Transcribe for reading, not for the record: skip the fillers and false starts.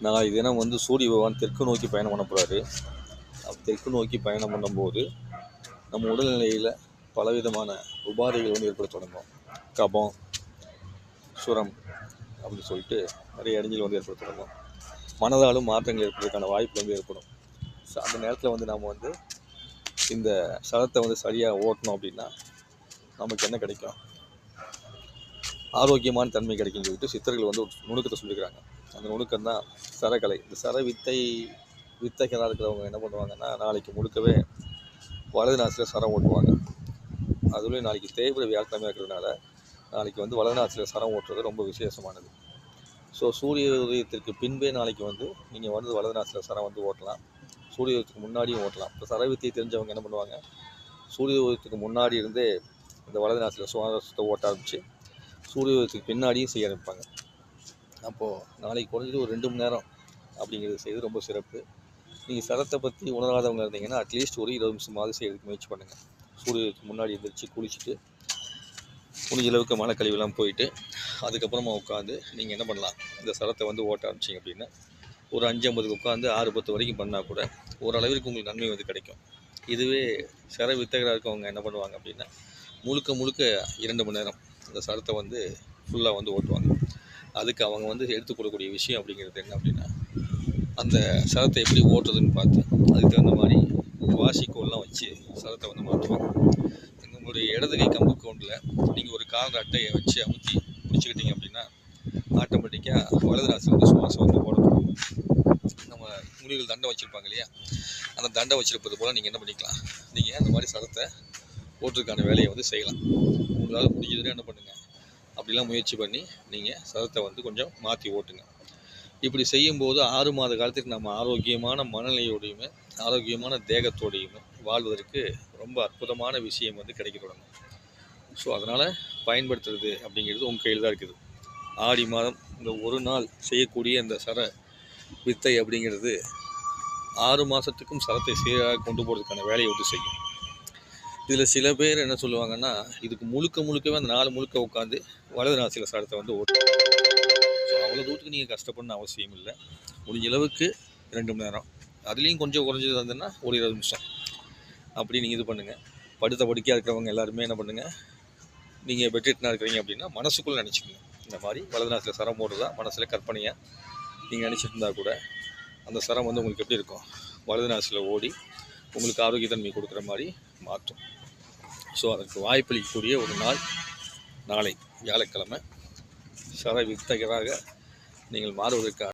நாளைக்கு தினம் வந்து சூரிய பகவான் தெற்கு நோக்கி பயணம் பண்ண போகிறாரு. தெற்கு நோக்கி பயணம் பண்ணும்போது நம்ம உடல்நிலையில் பலவிதமான உபாதைகள் வந்து ஏற்பட தொடங்கும். கபம், சுரம் அப்படின்னு சொல்லிட்டு நிறைய இடைஞ்சல் வந்து ஏற்பட தொடங்கும். மனதாலும் மாற்றங்கள் ஏற்படுறதுக்கான வாய்ப்பு வந்து ஏற்படும். ஸோ அந்த நேரத்தில் வந்து நாம் வந்து இந்த சரத்தை வந்து சரியாக ஓட்டணும் அப்படின்னா நமக்கு என்ன கிடைக்கும்? ஆரோக்கியமான தன்மை கிடைக்கும்னு சொல்லிட்டு சித்தர்கள் வந்து ஒரு நுணுக்கத்தை சொல்லியிருக்கிறாங்க. அந்த நுணுக்கம் தான் சரக்கலை. இந்த சர வித்தைகளாக இருக்கிறவங்க என்ன பண்ணுவாங்கன்னா, நாளைக்கு முழுக்கவே வலது நாசில் சரம் ஓட்டுவாங்க. அதுலேயும் நாளைக்கு தேய்பிரை வியாழக்கிழமையாக இருக்கிறதுனால நாளைக்கு வந்து வலது நாசில் சரம் ஓட்டுறது ரொம்ப விசேஷமானது. ஸோ சூரிய உதயத்திற்கு பின்பே நாளைக்கு வந்து நீங்கள் வந்து வலது நாசில் சரம் வந்து ஓட்டலாம். சூரிய உதயத்துக்கு முன்னாடியும் ஓட்டலாம். இப்போ சர வித்தை தெரிஞ்சவங்க என்ன பண்ணுவாங்க, சூரிய உதயத்துக்கு முன்னாடி இருந்தே இந்த வலது நாசில் சுவாசத்தை ஓட்ட ஆரம்பித்து சூரிய உதயத்துக்கு பின்னாடியும் செய்ய ஆரம்பிப்பாங்க. அப்போது நாளைக்கு குறைஞ்சது ஒரு 2 மணி நேரம் அப்படிங்கிறது செய்வது ரொம்ப சிறப்பு. நீங்கள் சரத்தை பற்றி உணராதவங்க இருந்தீங்கன்னா அட்லீஸ்ட் ஒரு 20 நிமிஷமாவது செய்யறதுக்கு முயற்சி பண்ணுங்கள். சூரியத்துக்கு முன்னாடி எழுந்திரிச்சு குளிச்சுட்டு முடிஞ்ச அளவுக்கு மனக்கழிவெல்லாம் போயிட்டு அதுக்கப்புறமா உட்காந்து நீங்கள் என்ன பண்ணலாம், இந்த சரத்தை வந்து ஓட்ட ஆரம்பிச்சிங்க அப்படின்னா ஒரு 5:50 உட்காந்து 6:10 வரைக்கும் பண்ணால் கூட ஓரளவிற்கு உங்களுக்கு நன்மை வந்து கிடைக்கும். இதுவே சர வித்தகராக இருக்கவங்க என்ன பண்ணுவாங்க அப்படின்னா முழுக்க 2 மணி நேரம் இந்த சரத்தை வந்து ஃபுல்லாக வந்து ஓட்டுவாங்க. அதுக்கு அவங்க வந்து எடுத்துக் கொடுக்கக்கூடிய விஷயம் அப்படிங்கிறது என்ன அப்படின்னா, அந்த சரத்தை எப்படி ஓட்டுறதுன்னு பார்த்து அதுக்கு தகுந்த மாதிரி வாசிக்கோல்லாம் வச்சு சரத்தை வந்து மாற்றுவாங்க. உங்களுடைய இடது கை கம்பு கவுண்டில் நீங்கள் ஒரு கால் அட்டையை வச்சு அமுத்தி பிடிச்சிக்கிட்டீங்க அப்படின்னா ஆட்டோமேட்டிக்காக வலது நாசில் வந்து சுவாசம் வந்து ஓடணும். நம்ம முனிகள் தண்டை வச்சுருப்பாங்க இல்லையா, அந்த தண்டை வச்சுருப்பது போல் நீங்கள் என்ன பண்ணிக்கலாம், நீங்கள் அந்த மாதிரி சரத்தை ஓட்டுறதுக்கான வேலையை வந்து செய்யலாம். உங்களால் முடிஞ்சதுன்னு என்ன பண்ணுங்கள், அப்படிலாம் முயற்சி பண்ணி நீங்கள் சரத்தை வந்து கொஞ்சம் மாற்றி ஓட்டுங்க. இப்படி செய்யும்போது 6 மாத காலத்துக்கு நம்ம ஆரோக்கியமான மனநிலையோடையுமே ஆரோக்கியமான தேகத்தோடையுமே வாழ்வதற்கு ரொம்ப அற்புதமான விஷயம் வந்து கிடைக்க தொடங்கும். ஸோ அதனால் பயன்படுத்துறது அப்படிங்கிறது உங்கள் கையில் தான் இருக்குது. ஆடி மாதம் இந்த ஒரு நாள் செய்யக்கூடிய இந்த சர வித்தை அப்படிங்கிறது 6 மாதத்துக்கும் சரத்தை சீராக கொண்டு போகிறதுக்கான வேலையை வந்து செய்யும். இதில் சில பேர் என்ன சொல்லுவாங்கன்னா, இதுக்கு முழுக்கவே அந்த நாள் முழுக்க உட்காந்து வலது நாசியில் சரத்தை வந்து ஓட்டு. ஸோ அவ்வளோ தூரத்துக்கு நீங்கள் கஷ்டப்படணும்னு அவசியம் இல்லை. முடிஞ்ச அளவுக்கு 2 மணி நேரம், அதுலேயும் கொஞ்சம் குறைஞ்சது இருந்ததுன்னா ஒரு 20 நிமிஷம் அப்படி நீங்கள் இது பண்ணுங்கள். படுத்த படுக்கையாக இருக்கிறவங்க எல்லாருமே என்ன பண்ணுங்கள், நீங்கள் பெட்ரூட்டினா இருக்கிறீங்க அப்படின்னா மனசுக்குள்ளே நினச்சிக்கோங்க, இந்த மாதிரி வலது நாசில் சரம் போடுறதா மனசில் கற்பனையாக நீங்கள் நினச்சிட்டு இருந்தால் கூட அந்த சரம் வந்து உங்களுக்கு எப்படி இருக்கும், வலது நாசில் ஓடி உங்களுக்கு ஆரோக்கியத்தன்மை கொடுக்குற மாதிரி மாற்றும். ஸோ அதற்கு வாய்ப்பளிக்கக்கூடிய ஒரு நாள் நாளை வியாழக்கிழமை. சர வித்தகராக நீங்கள் மாறுவதற்கு